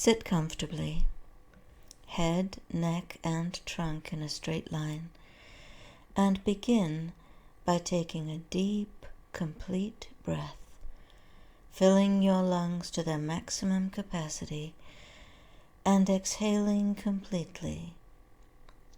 Sit comfortably, head, neck, and trunk in a straight line, and begin by taking a deep, complete breath, filling your lungs to their maximum capacity, and exhaling completely,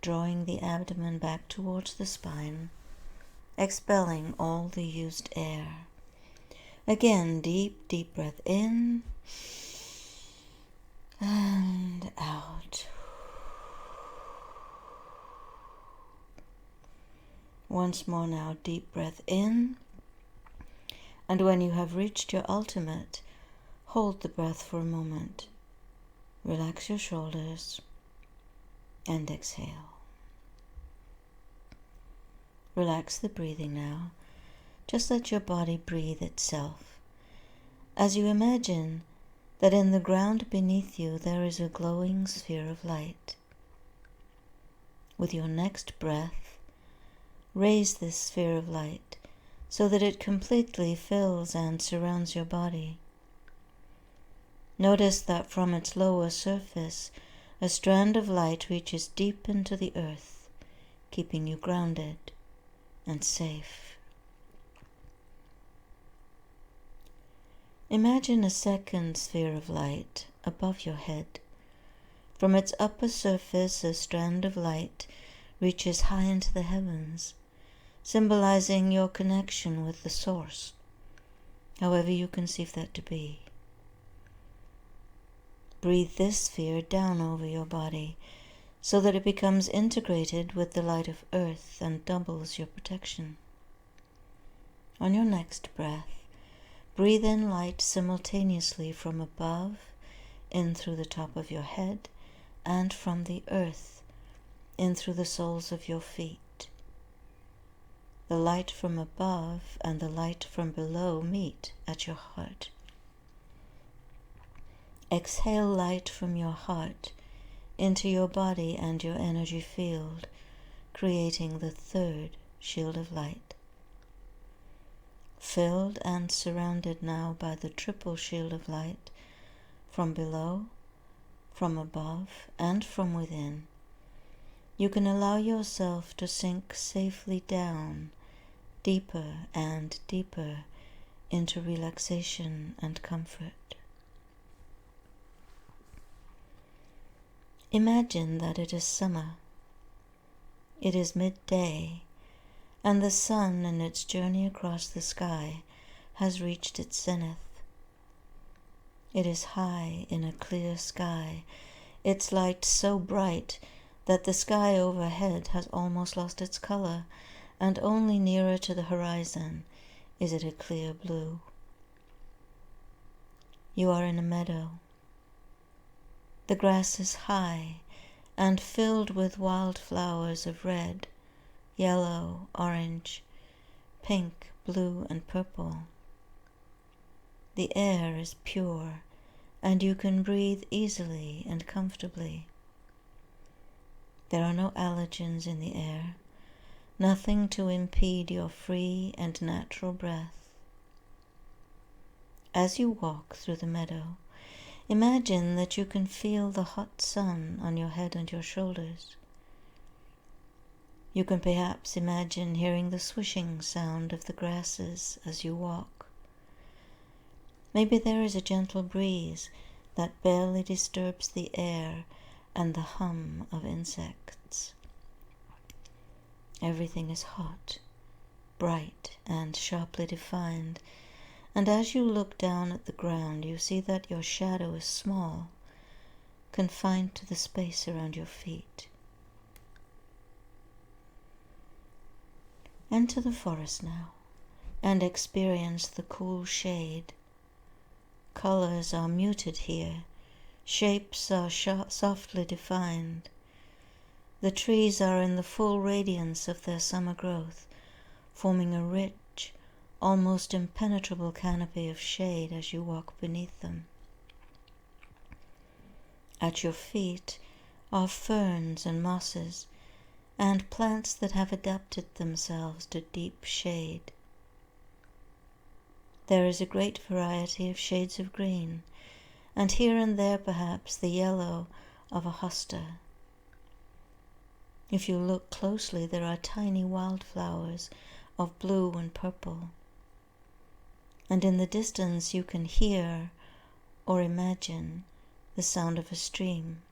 drawing the abdomen back towards the spine, expelling all the used air. Again, deep, deep breath in and out. Once more now, deep breath in, and when you have reached your ultimate, hold the breath for a moment. Relax your shoulders and exhale. Relax the breathing now. Just let your body breathe itself. As you imagine that in the ground beneath you there is a glowing sphere of light. With your next breath, raise this sphere of light so that it completely fills and surrounds your body. Notice that from its lower surface, a strand of light reaches deep into the earth, keeping you grounded and safe. Imagine a second sphere of light above your head. From its upper surface, a strand of light reaches high into the heavens, symbolizing your connection with the Source, however you conceive that to be. Breathe this sphere down over your body so that it becomes integrated with the light of earth and doubles your protection. On your next breath, breathe in light simultaneously from above, in through the top of your head, and from the earth, in through the soles of your feet. The light from above and the light from below meet at your heart. Exhale light from your heart into your body and your energy field, creating the third shield of light. Filled and surrounded now by the triple shield of light, from below, from above, and from within, you can allow yourself to sink safely down, deeper and deeper, into relaxation and comfort. Imagine that it is summer. It is midday, and the sun in its journey across the sky has reached its zenith. It is high in a clear sky, its light so bright that the sky overhead has almost lost its color, and only nearer to the horizon is it a clear blue. You are in a meadow. The grass is high and filled with wild flowers of red, yellow, orange, pink, blue, and purple. The air is pure, and you can breathe easily and comfortably. There are no allergens in the air, nothing to impede your free and natural breath. As you walk through the meadow, imagine that you can feel the hot sun on your head and your shoulders. You can perhaps imagine hearing the swishing sound of the grasses as you walk. Maybe there is a gentle breeze that barely disturbs the air and the hum of insects. Everything is hot, bright, and sharply defined, and as you look down at the ground, you see that your shadow is small, confined to the space around your feet. Enter the forest now, and experience the cool shade. Colors are muted here, shapes are softly defined. The trees are in the full radiance of their summer growth, forming a rich, almost impenetrable canopy of shade as you walk beneath them. At your feet are ferns and mosses, and plants that have adapted themselves to deep shade. There is a great variety of shades of green, and here and there perhaps the yellow of a hosta. If you look closely, there are tiny wildflowers of blue and purple. And in the distance you can hear or imagine the sound of a stream,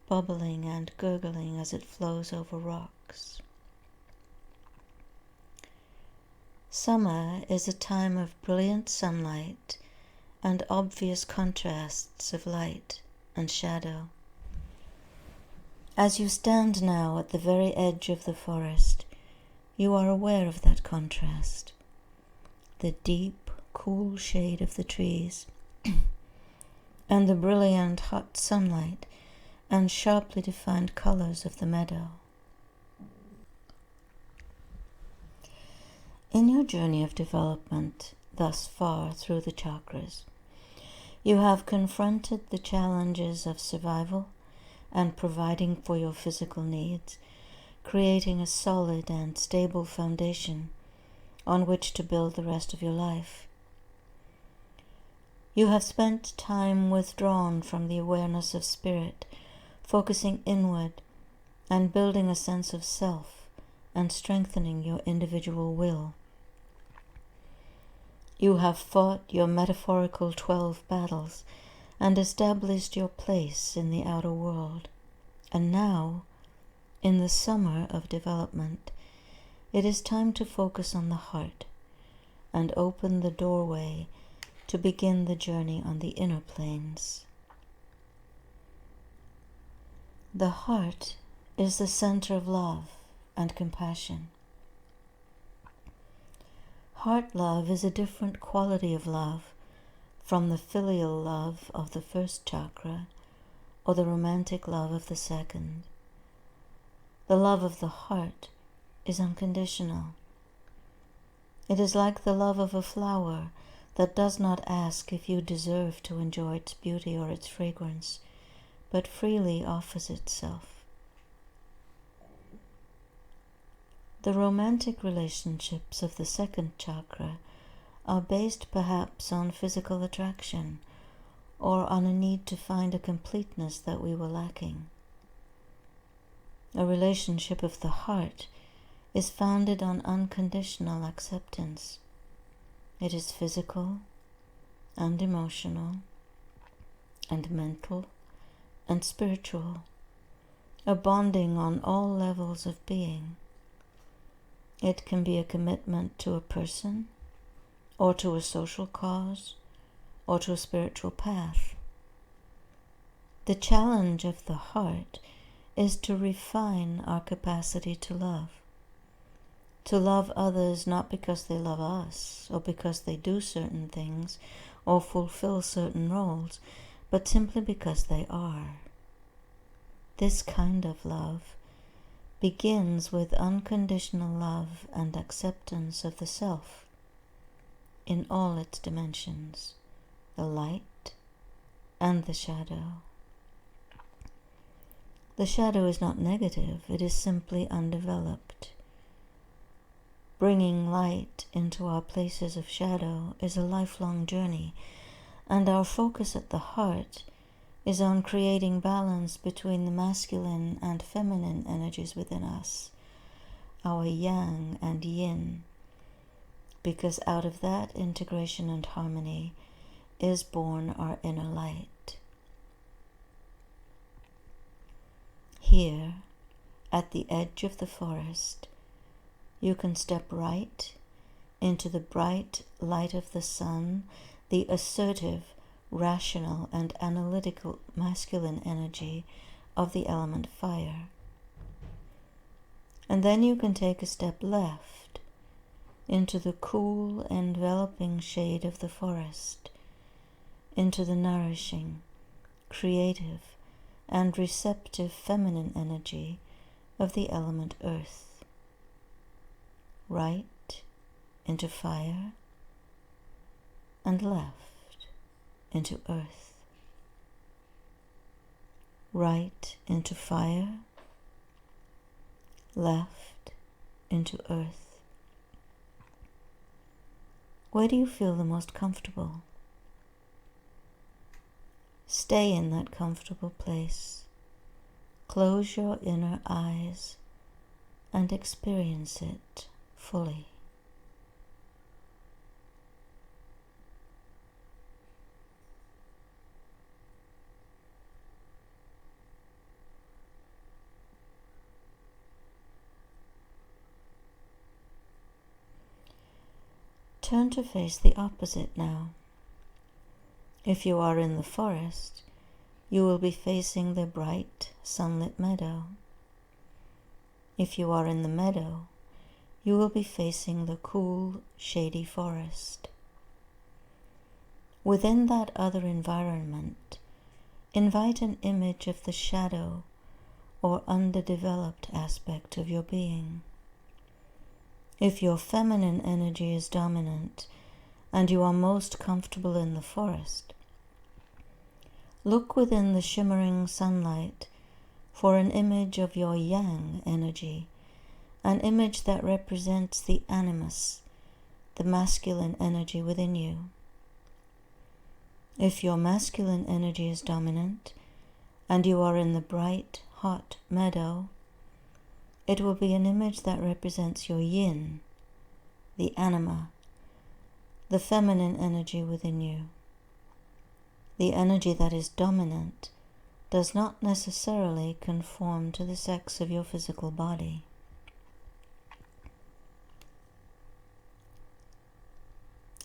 bubbling and gurgling as it flows over rocks. Summer is a time of brilliant sunlight and obvious contrasts of light and shadow. As you stand now at the very edge of the forest, you are aware of that contrast, the deep, cool shade of the trees, and the brilliant, hot sunlight and sharply defined colors of the meadow. In your journey of development thus far through the chakras, you have confronted the challenges of survival and providing for your physical needs, creating a solid and stable foundation on which to build the rest of your life. You have spent time withdrawn from the awareness of spirit, focusing inward and building a sense of self and strengthening your individual will. You have fought your metaphorical 12 battles and established your place in the outer world. And now, in the summer of development, it is time to focus on the heart and open the doorway to begin the journey on the inner planes. The heart is the center of love and compassion. Heart love is a different quality of love from the filial love of the first chakra or the romantic love of the second. The love of the heart is unconditional. It is like the love of a flower that does not ask if you deserve to enjoy its beauty or its fragrance, but freely offers itself. The romantic relationships of the second chakra are based perhaps on physical attraction or on a need to find a completeness that we were lacking. A relationship of the heart is founded on unconditional acceptance. It is physical and emotional and mental and spiritual, a bonding on all levels of being. It can be a commitment to a person, or to a social cause, or to a spiritual path. The challenge of the heart is to refine our capacity to love others not because they love us, or because they do certain things, or fulfill certain roles, but simply because they are. This kind of love begins with unconditional love and acceptance of the self in all its dimensions, the light and the shadow. The shadow is not negative, it is simply undeveloped. Bringing light into our places of shadow is a lifelong journey, and our focus at the heart is on creating balance between the masculine and feminine energies within us, our yang and yin, because out of that integration and harmony is born our inner light. Here, at the edge of the forest, you can step right into the bright light of the sun, the assertive, rational and analytical masculine energy of the element fire. And then you can take a step left into the cool, enveloping shade of the forest, into the nourishing, creative and receptive feminine energy of the element earth. Right into fire and left into earth. Right into fire, left into earth. Where do you feel the most comfortable? Stay in that comfortable place. Close your inner eyes and experience it fully. Turn to face the opposite now. If you are in the forest, you will be facing the bright, sunlit meadow. If you are in the meadow, you will be facing the cool, shady forest. Within that other environment, invite an image of the shadow or underdeveloped aspect of your being. If your feminine energy is dominant and you are most comfortable in the forest, look within the shimmering sunlight for an image of your yang energy, an image that represents the animus, the masculine energy within you. If your masculine energy is dominant and you are in the bright, hot meadow, it will be an image that represents your yin, the anima, the feminine energy within you. The energy that is dominant does not necessarily conform to the sex of your physical body.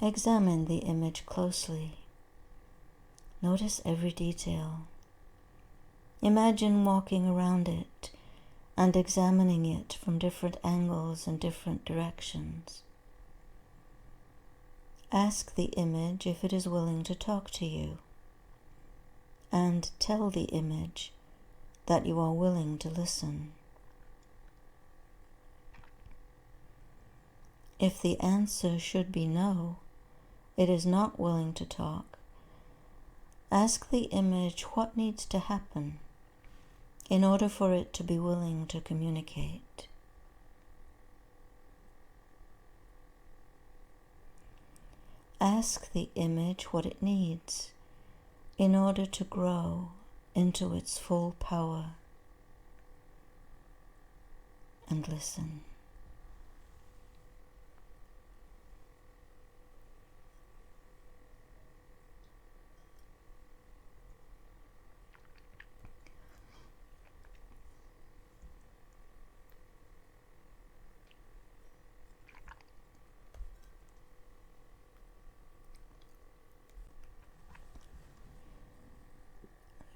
Examine the image closely. Notice every detail. Imagine walking around it and examining it from different angles and different directions. Ask the image if it is willing to talk to you, and tell the image that you are willing to listen. If the answer should be no, it is not willing to talk, ask the image what needs to happen in order for it to be willing to communicate. Ask the image what it needs in order to grow into its full power, and listen.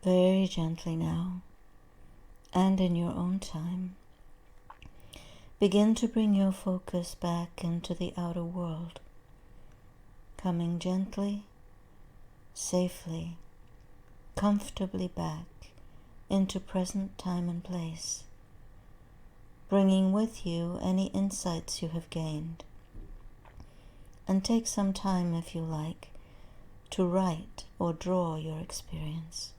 Very gently now, and in your own time, begin to bring your focus back into the outer world, coming gently, safely, comfortably back into present time and place, bringing with you any insights you have gained. And take some time, if you like, to write or draw your experience.